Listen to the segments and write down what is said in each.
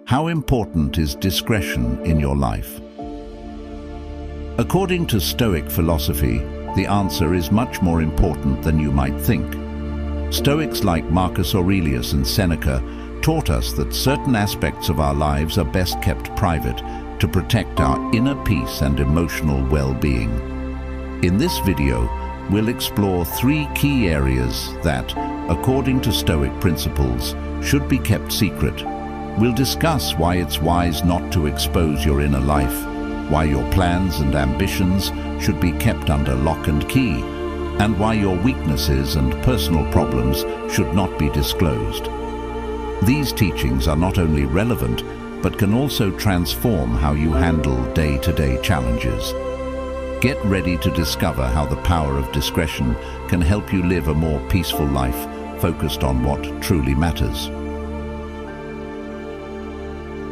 How important is discretion in your life? According to Stoic philosophy, the answer is much more important than you might think. Stoics like Marcus Aurelius and Seneca taught us that certain aspects of our lives are best kept private to protect our inner peace and emotional well-being. In this video, we'll explore 3 key areas that, according to Stoic principles, should be kept secret. We'll discuss why it's wise not to expose your inner life, why your plans and ambitions should be kept under lock and key, and why your weaknesses and personal problems should not be disclosed. These teachings are not only relevant, but can also transform how you handle day-to-day challenges. Get ready to discover how the power of discretion can help you live a more peaceful life, focused on what truly matters.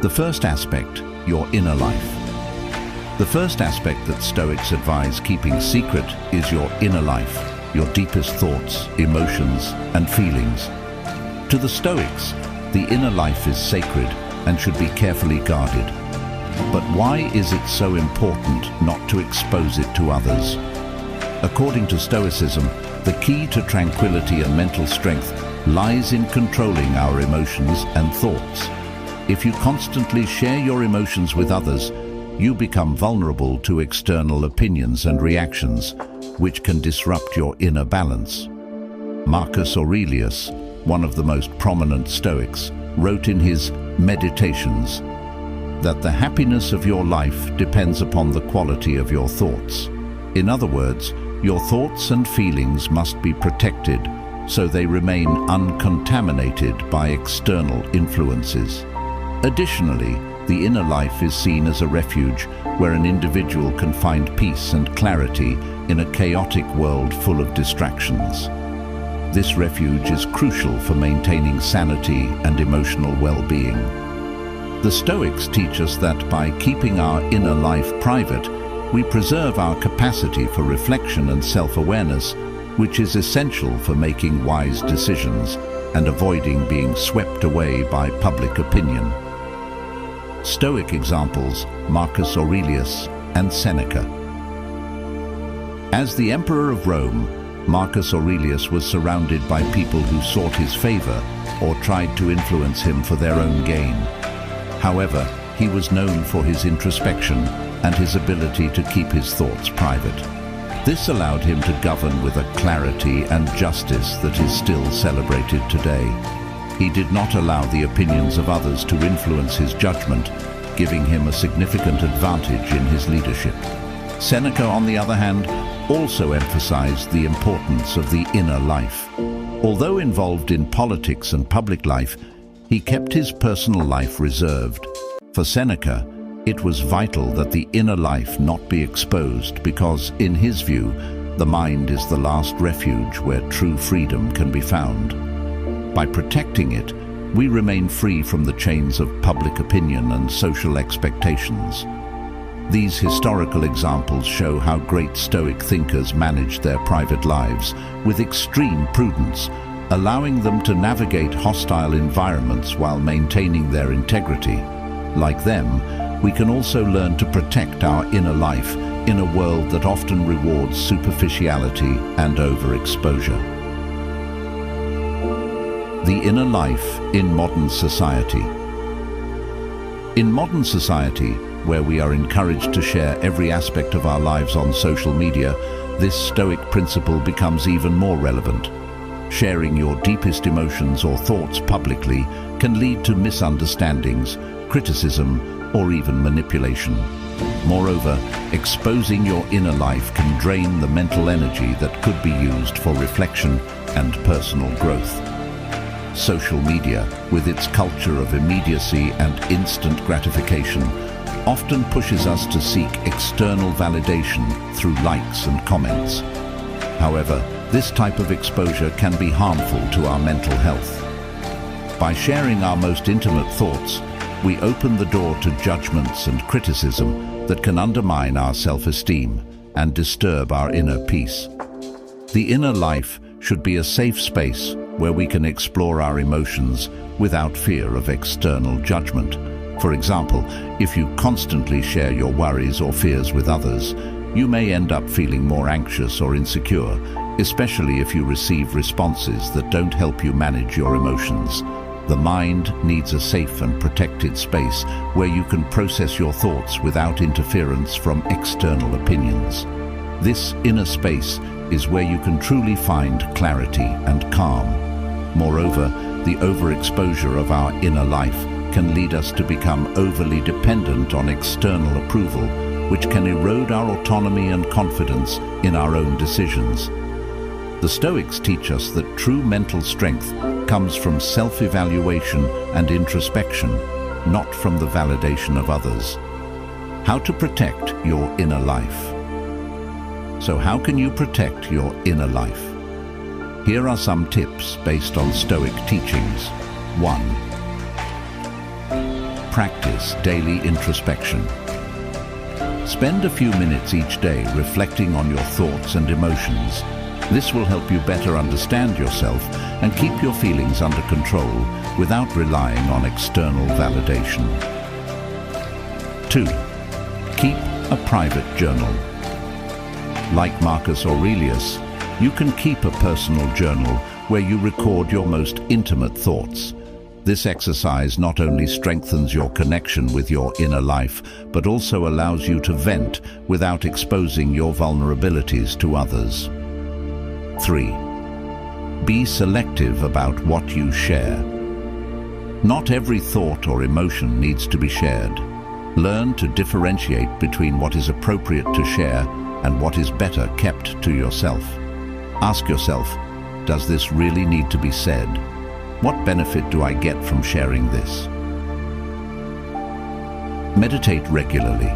The first aspect, your inner life. The first aspect that Stoics advise keeping secret is your inner life, your deepest thoughts, emotions, and feelings. To the Stoics, the inner life is sacred and should be carefully guarded. But why is it so important not to expose it to others? According to Stoicism, the key to tranquility and mental strength lies in controlling our emotions and thoughts. If you constantly share your emotions with others, you become vulnerable to external opinions and reactions, which can disrupt your inner balance. Marcus Aurelius, one of the most prominent Stoics, wrote in his Meditations that the happiness of your life depends upon the quality of your thoughts. In other words, your thoughts and feelings must be protected so they remain uncontaminated by external influences. Additionally, the inner life is seen as a refuge where an individual can find peace and clarity in a chaotic world full of distractions. This refuge is crucial for maintaining sanity and emotional well-being. The Stoics teach us that by keeping our inner life private, we preserve our capacity for reflection and self-awareness, which is essential for making wise decisions and avoiding being swept away by public opinion. Stoic examples, Marcus Aurelius and Seneca. As the Emperor of Rome, Marcus Aurelius was surrounded by people who sought his favor or tried to influence him for their own gain. However, he was known for his introspection and his ability to keep his thoughts private. This allowed him to govern with a clarity and justice that is still celebrated today. He did not allow the opinions of others to influence his judgment, giving him a significant advantage in his leadership. Seneca, on the other hand, also emphasized the importance of the inner life. Although involved in politics and public life, he kept his personal life reserved. For Seneca, it was vital that the inner life not be exposed because, in his view, the mind is the last refuge where true freedom can be found. By protecting it, we remain free from the chains of public opinion and social expectations. These historical examples show how great Stoic thinkers managed their private lives with extreme prudence, allowing them to navigate hostile environments while maintaining their integrity. Like them, we can also learn to protect our inner life in a world that often rewards superficiality and overexposure. The inner life in modern society. In modern society, where we are encouraged to share every aspect of our lives on social media, this Stoic principle becomes even more relevant. Sharing your deepest emotions or thoughts publicly can lead to misunderstandings, criticism, or even manipulation. Moreover, exposing your inner life can drain the mental energy that could be used for reflection and personal growth. Social media, with its culture of immediacy and instant gratification, often pushes us to seek external validation through likes and comments. However, this type of exposure can be harmful to our mental health. By sharing our most intimate thoughts, we open the door to judgments and criticism that can undermine our self-esteem and disturb our inner peace. The inner life should be a safe space where we can explore our emotions without fear of external judgment. For example, if you constantly share your worries or fears with others, you may end up feeling more anxious or insecure, especially if you receive responses that don't help you manage your emotions. The mind needs a safe and protected space where you can process your thoughts without interference from external opinions. This inner space is where you can truly find clarity and calm. Moreover, the overexposure of our inner life can lead us to become overly dependent on external approval, which can erode our autonomy and confidence in our own decisions. The Stoics teach us that true mental strength comes from self-evaluation and introspection, not from the validation of others. How to protect your inner life. So how can you protect your inner life? Here are some tips based on Stoic teachings. 1. Practice daily introspection. Spend a few minutes each day reflecting on your thoughts and emotions. This will help you better understand yourself and keep your feelings under control without relying on external validation. 2. Keep a private journal. Like Marcus Aurelius, you can keep a personal journal where you record your most intimate thoughts. This exercise not only strengthens your connection with your inner life, but also allows you to vent without exposing your vulnerabilities to others. 3. Be selective about what you share. Not every thought or emotion needs to be shared. Learn to differentiate between what is appropriate to share and what is better kept to yourself. Ask yourself, does this really need to be said? What benefit do I get from sharing this? Meditate regularly.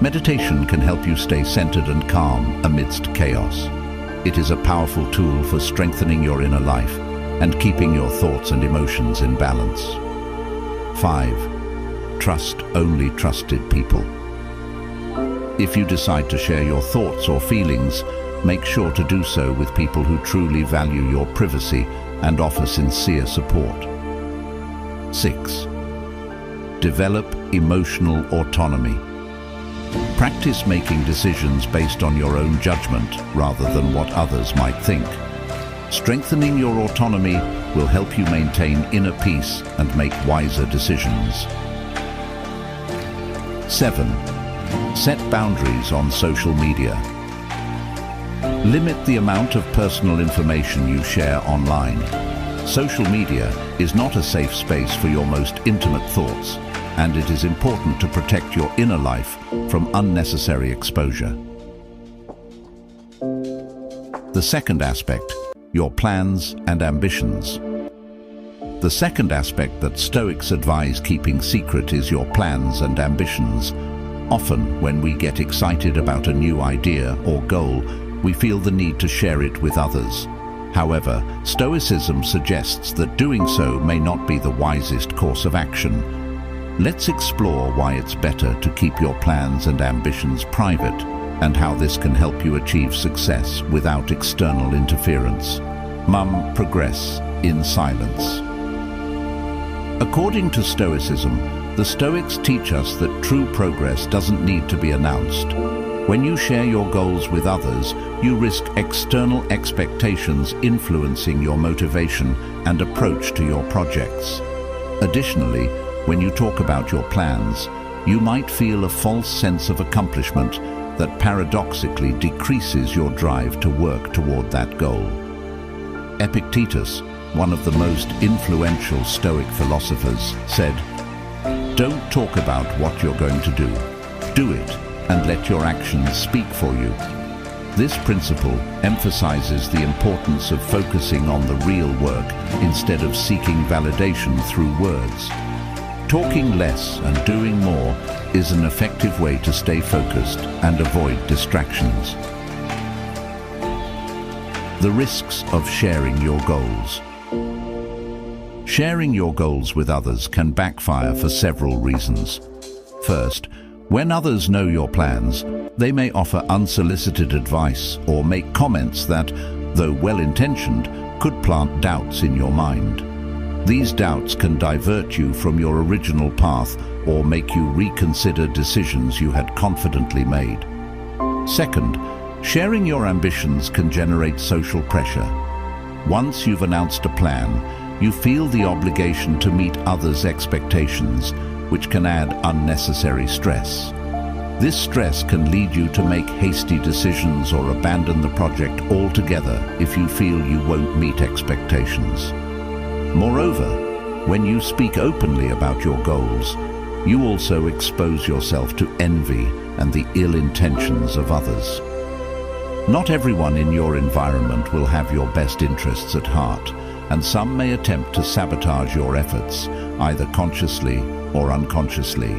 Meditation can help you stay centered and calm amidst chaos. It is a powerful tool for strengthening your inner life and keeping your thoughts and emotions in balance. 5. Trust only trusted people. If you decide to share your thoughts or feelings, make sure to do so with people who truly value your privacy and offer sincere support. 6. Develop emotional autonomy. Practice making decisions based on your own judgment rather than what others might think. Strengthening your autonomy will help you maintain inner peace and make wiser decisions. 7. Set boundaries on social media. Limit the amount of personal information you share online. Social media is not a safe space for your most intimate thoughts, and it is important to protect your inner life from unnecessary exposure. The second aspect, your plans and ambitions. The second aspect that Stoics advise keeping secret is your plans and ambitions. Often, when we get excited about a new idea or goal, we feel the need to share it with others. However, Stoicism suggests that doing so may not be the wisest course of action. Let's explore why it's better to keep your plans and ambitions private, and how this can help you achieve success without external interference. Progress in silence. According to Stoicism, the Stoics teach us that true progress doesn't need to be announced. When you share your goals with others, you risk external expectations influencing your motivation and approach to your projects. Additionally, when you talk about your plans, you might feel a false sense of accomplishment that paradoxically decreases your drive to work toward that goal. Epictetus, one of the most influential Stoic philosophers, said, "Don't talk about what you're going to do. Do it, and let your actions speak for you." This principle emphasizes the importance of focusing on the real work instead of seeking validation through words. Talking less and doing more is an effective way to stay focused and avoid distractions. The risks of sharing your goals. Sharing your goals with others can backfire for several reasons. First, when others know your plans, they may offer unsolicited advice or make comments that, though well-intentioned, could plant doubts in your mind. These doubts can divert you from your original path or make you reconsider decisions you had confidently made. Second, sharing your ambitions can generate social pressure. Once you've announced a plan, you feel the obligation to meet others' expectations, which can add unnecessary stress. This stress can lead you to make hasty decisions or abandon the project altogether if you feel you won't meet expectations. Moreover, when you speak openly about your goals, you also expose yourself to envy and the ill intentions of others. Not everyone in your environment will have your best interests at heart, and some may attempt to sabotage your efforts, either consciously or unconsciously.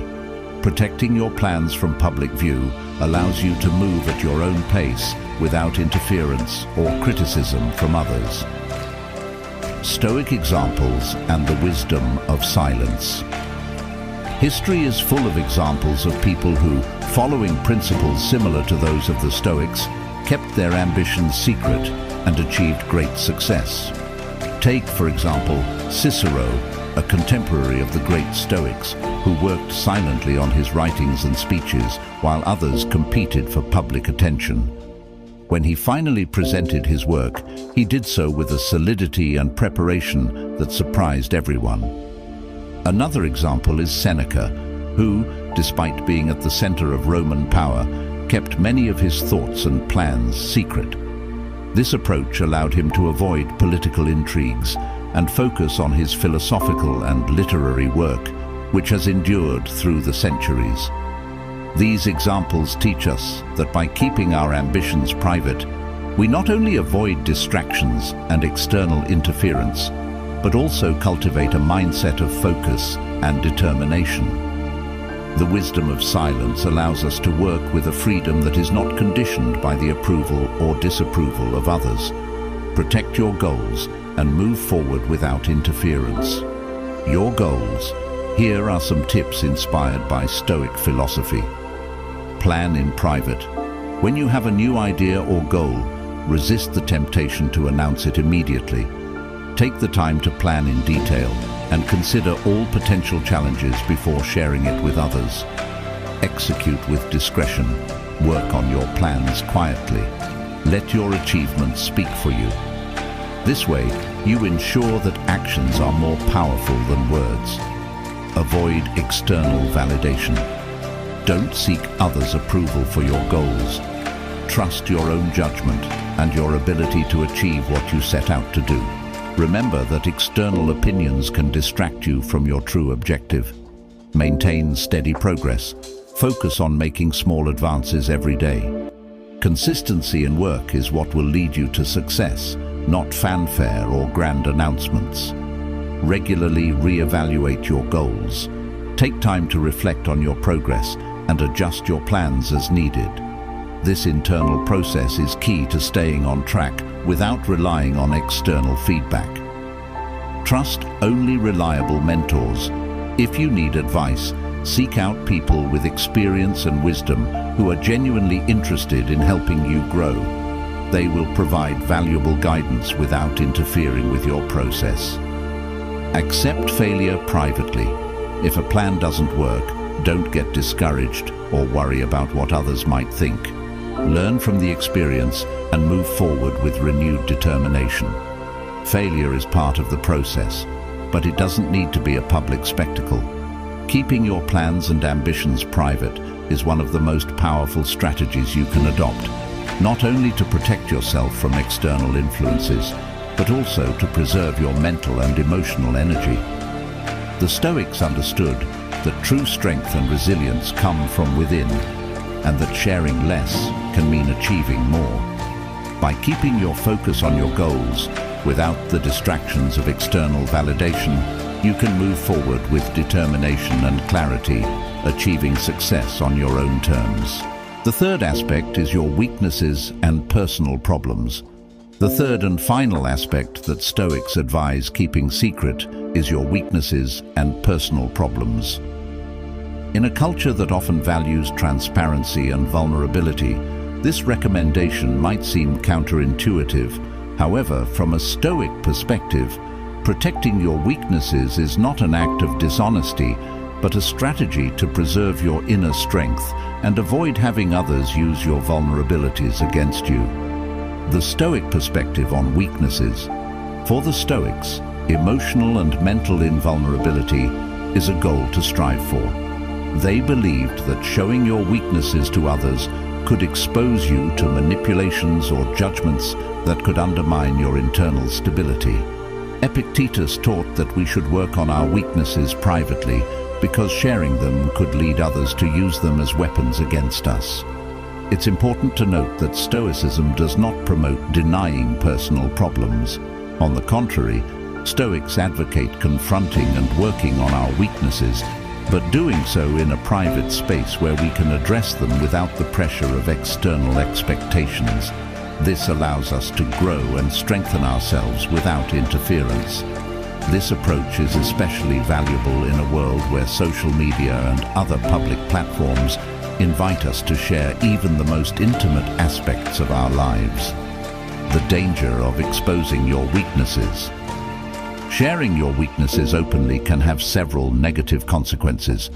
Protecting your plans from public view allows you to move at your own pace without interference or criticism from others. Stoic examples and the wisdom of silence. History is full of examples of people who, following principles similar to those of the Stoics, kept their ambitions secret and achieved great success. Take, for example, Cicero, a contemporary of the great Stoics, who worked silently on his writings and speeches while others competed for public attention. When he finally presented his work, he did so with a solidity and preparation that surprised everyone. Another example is Seneca, who, despite being at the center of Roman power, kept many of his thoughts and plans secret. This approach allowed him to avoid political intrigues and focus on his philosophical and literary work, which has endured through the centuries. These examples teach us that by keeping our ambitions private, we not only avoid distractions and external interference, but also cultivate a mindset of focus and determination. The wisdom of silence allows us to work with a freedom that is not conditioned by the approval or disapproval of others. Protect your goals and move forward without interference. Your goals. Here are some tips inspired by Stoic philosophy. Plan in private. When you have a new idea or goal, resist the temptation to announce it immediately. Take the time to plan in detail and consider all potential challenges before sharing it with others. Execute with discretion. Work on your plans quietly. Let your achievements speak for you. This way, you ensure that actions are more powerful than words. Avoid external validation. Don't seek others' approval for your goals. Trust your own judgment and your ability to achieve what you set out to do. Remember that external opinions can distract you from your true objective. Maintain steady progress. Focus on making small advances every day. Consistency in work is what will lead you to success, not fanfare or grand announcements. Regularly reevaluate your goals. Take time to reflect on your progress and adjust your plans as needed. This internal process is key to staying on track without relying on external feedback. Trust only reliable mentors. If you need advice, seek out people with experience and wisdom who are genuinely interested in helping you grow. They will provide valuable guidance without interfering with your process. Accept failure privately. If a plan doesn't work, don't get discouraged or worry about what others might think. Learn from the experience and move forward with renewed determination. Failure is part of the process, but it doesn't need to be a public spectacle. Keeping your plans and ambitions private is one of the most powerful strategies you can adopt, not only to protect yourself from external influences, but also to preserve your mental and emotional energy. The Stoics understood that true strength and resilience come from within, and that sharing less can mean achieving more. By keeping your focus on your goals without the distractions of external validation, you can move forward with determination and clarity, achieving success on your own terms. The third aspect is your weaknesses and personal problems. The third and final aspect that Stoics advise keeping secret is your weaknesses and personal problems. In a culture that often values transparency and vulnerability, this recommendation might seem counterintuitive. However, from a Stoic perspective, Protecting your weaknesses is not an act of dishonesty, but a strategy to preserve your inner strength and avoid having others use your vulnerabilities against you. The Stoic perspective on weaknesses. For the Stoics, emotional and mental invulnerability is a goal to strive for. They believed that showing your weaknesses to others could expose you to manipulations or judgments that could undermine your internal stability. Epictetus taught that we should work on our weaknesses privately because sharing them could lead others to use them as weapons against us. It's important to note that Stoicism does not promote denying personal problems. On the contrary, Stoics advocate confronting and working on our weaknesses, but doing so in a private space where we can address them without the pressure of external expectations. This allows us to grow and strengthen ourselves without interference. This approach is especially valuable in a world where social media and other public platforms invite us to share even the most intimate aspects of our lives. The danger of exposing your weaknesses. Sharing your weaknesses openly can have several negative consequences.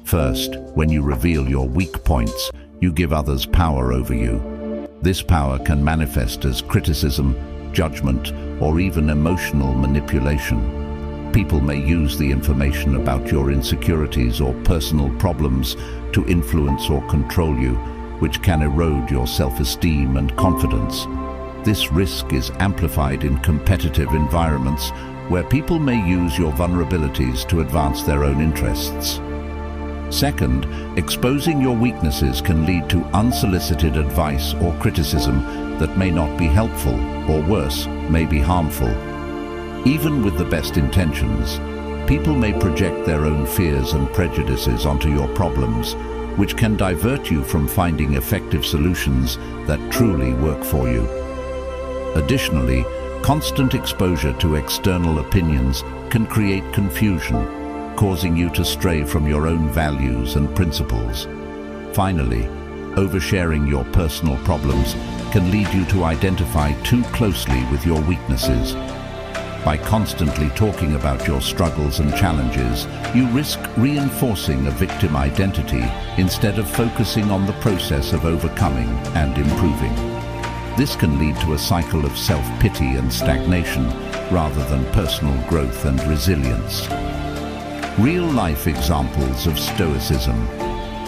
First, when you reveal your weak points, you give others power over you. This power can manifest as criticism, judgment, or even emotional manipulation. People may use the information about your insecurities or personal problems to influence or control you, which can erode your self-esteem and confidence. This risk is amplified in competitive environments where people may use your vulnerabilities to advance their own interests. Second, exposing your weaknesses can lead to unsolicited advice or criticism that may not be helpful, or worse, may be harmful. Even with the best intentions, people may project their own fears and prejudices onto your problems, which can divert you from finding effective solutions that truly work for you. Additionally, constant exposure to external opinions can create confusion, causing you to stray from your own values and principles. Finally, oversharing your personal problems can lead you to identify too closely with your weaknesses. By constantly talking about your struggles and challenges, you risk reinforcing a victim identity instead of focusing on the process of overcoming and improving. This can lead to a cycle of self-pity and stagnation rather than personal growth and resilience. Real-life examples of Stoicism.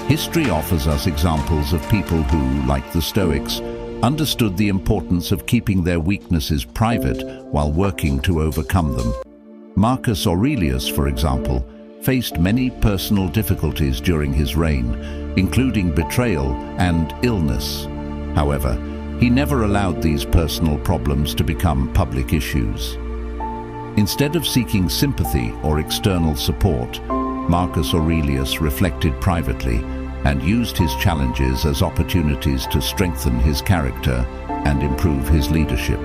History offers us examples of people who, like the Stoics, understood the importance of keeping their weaknesses private while working to overcome them. Marcus Aurelius, for example, faced many personal difficulties during his reign, including betrayal and illness. However, he never allowed these personal problems to become public issues. Instead of seeking sympathy or external support, Marcus Aurelius reflected privately and used his challenges as opportunities to strengthen his character and improve his leadership.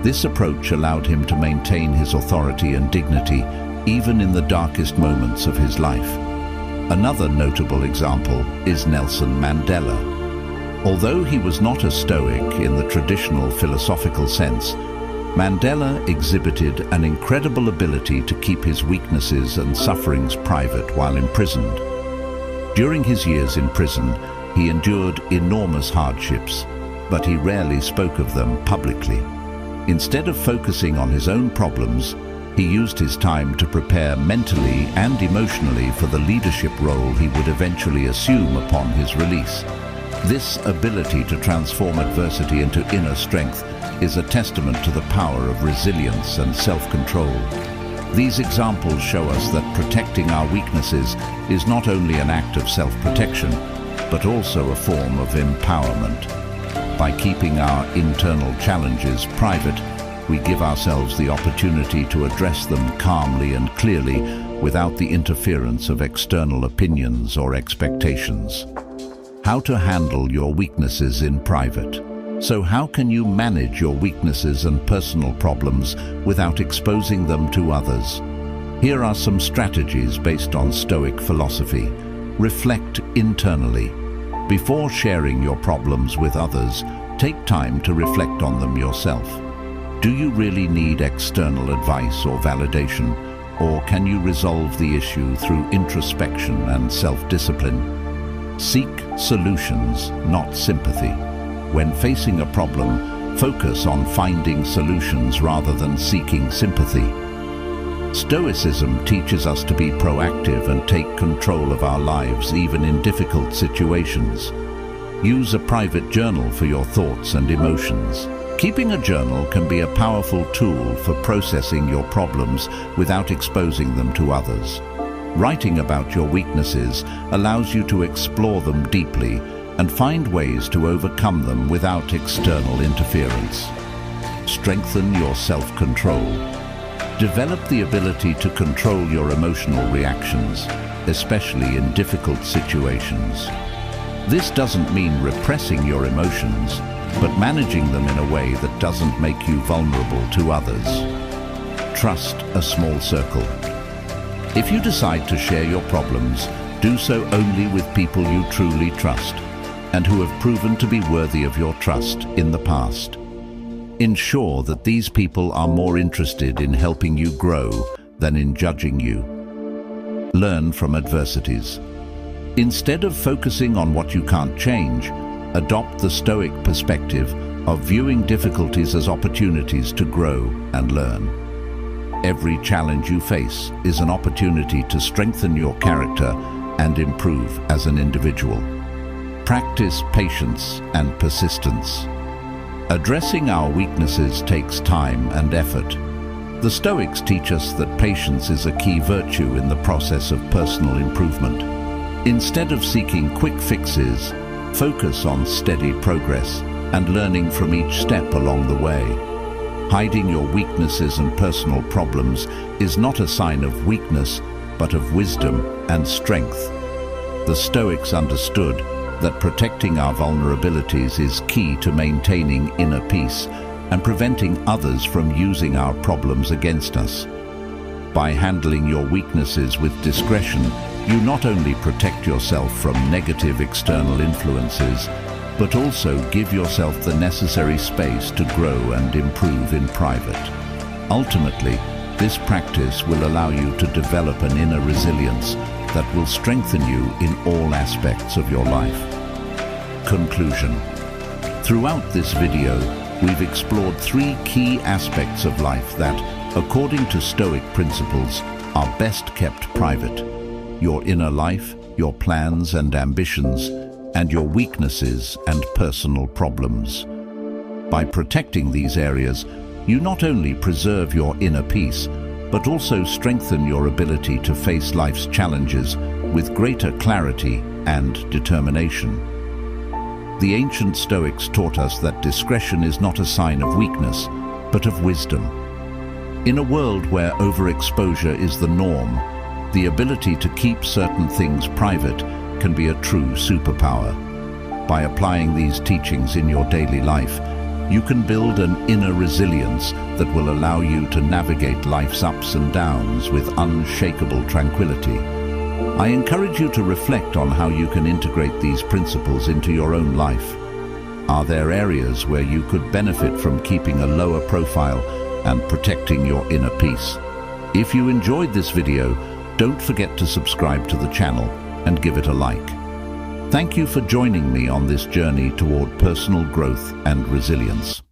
This approach allowed him to maintain his authority and dignity even in the darkest moments of his life. Another notable example is Nelson Mandela. Although he was not a Stoic in the traditional philosophical sense, Mandela exhibited an incredible ability to keep his weaknesses and sufferings private while imprisoned. During his years in prison, he endured enormous hardships, but he rarely spoke of them publicly. Instead of focusing on his own problems, he used his time to prepare mentally and emotionally for the leadership role he would eventually assume upon his release. This ability to transform adversity into inner strength is a testament to the power of resilience and self-control. These examples show us that protecting our weaknesses is not only an act of self-protection, but also a form of empowerment. By keeping our internal challenges private, we give ourselves the opportunity to address them calmly and clearly without the interference of external opinions or expectations. How to handle your weaknesses in private. So how can you manage your weaknesses and personal problems without exposing them to others? Here are some strategies based on Stoic philosophy. Reflect internally. Before sharing your problems with others, take time to reflect on them yourself. Do you really need external advice or validation, or can you resolve the issue through introspection and self-discipline? Seek solutions, not sympathy. When facing a problem, focus on finding solutions rather than seeking sympathy. Stoicism teaches us to be proactive and take control of our lives even in difficult situations. Use a private journal for your thoughts and emotions. Keeping a journal can be a powerful tool for processing your problems without exposing them to others. Writing about your weaknesses allows you to explore them deeply and find ways to overcome them without external interference. Strengthen your self-control. Develop the ability to control your emotional reactions, especially in difficult situations. This doesn't mean repressing your emotions, but managing them in a way that doesn't make you vulnerable to others. Trust a small circle. If you decide to share your problems, do so only with people you truly trust and who have proven to be worthy of your trust in the past. Ensure that these people are more interested in helping you grow than in judging you. Learn from adversities. Instead of focusing on what you can't change, adopt the Stoic perspective of viewing difficulties as opportunities to grow and learn. Every challenge you face is an opportunity to strengthen your character and improve as an individual. Practice patience and persistence. Addressing our weaknesses takes time and effort. The Stoics teach us that patience is a key virtue in the process of personal improvement. Instead of seeking quick fixes, focus on steady progress and learning from each step along the way. Hiding your weaknesses and personal problems is not a sign of weakness, but of wisdom and strength. The Stoics understood that protecting our vulnerabilities is key to maintaining inner peace and preventing others from using our problems against us. By handling your weaknesses with discretion, you not only protect yourself from negative external influences, but also give yourself the necessary space to grow and improve in private. Ultimately, this practice will allow you to develop an inner resilience that will strengthen you in all aspects of your life. Conclusion. Throughout this video, we've explored 3 key aspects of life that, according to Stoic principles, are best kept private: your inner life, your plans and ambitions, and your weaknesses and personal problems. By protecting these areas, you not only preserve your inner peace, but also strengthen your ability to face life's challenges with greater clarity and determination. The ancient Stoics taught us that discretion is not a sign of weakness, but of wisdom. In a world where overexposure is the norm, the ability to keep certain things private can be a true superpower. By applying these teachings in your daily life, you can build an inner resilience that will allow you to navigate life's ups and downs with unshakable tranquility. I encourage you to reflect on how you can integrate these principles into your own life. Are there areas where you could benefit from keeping a lower profile and protecting your inner peace? If you enjoyed this video, don't forget to subscribe to the channel and give it a like. Thank you for joining me on this journey toward personal growth and resilience.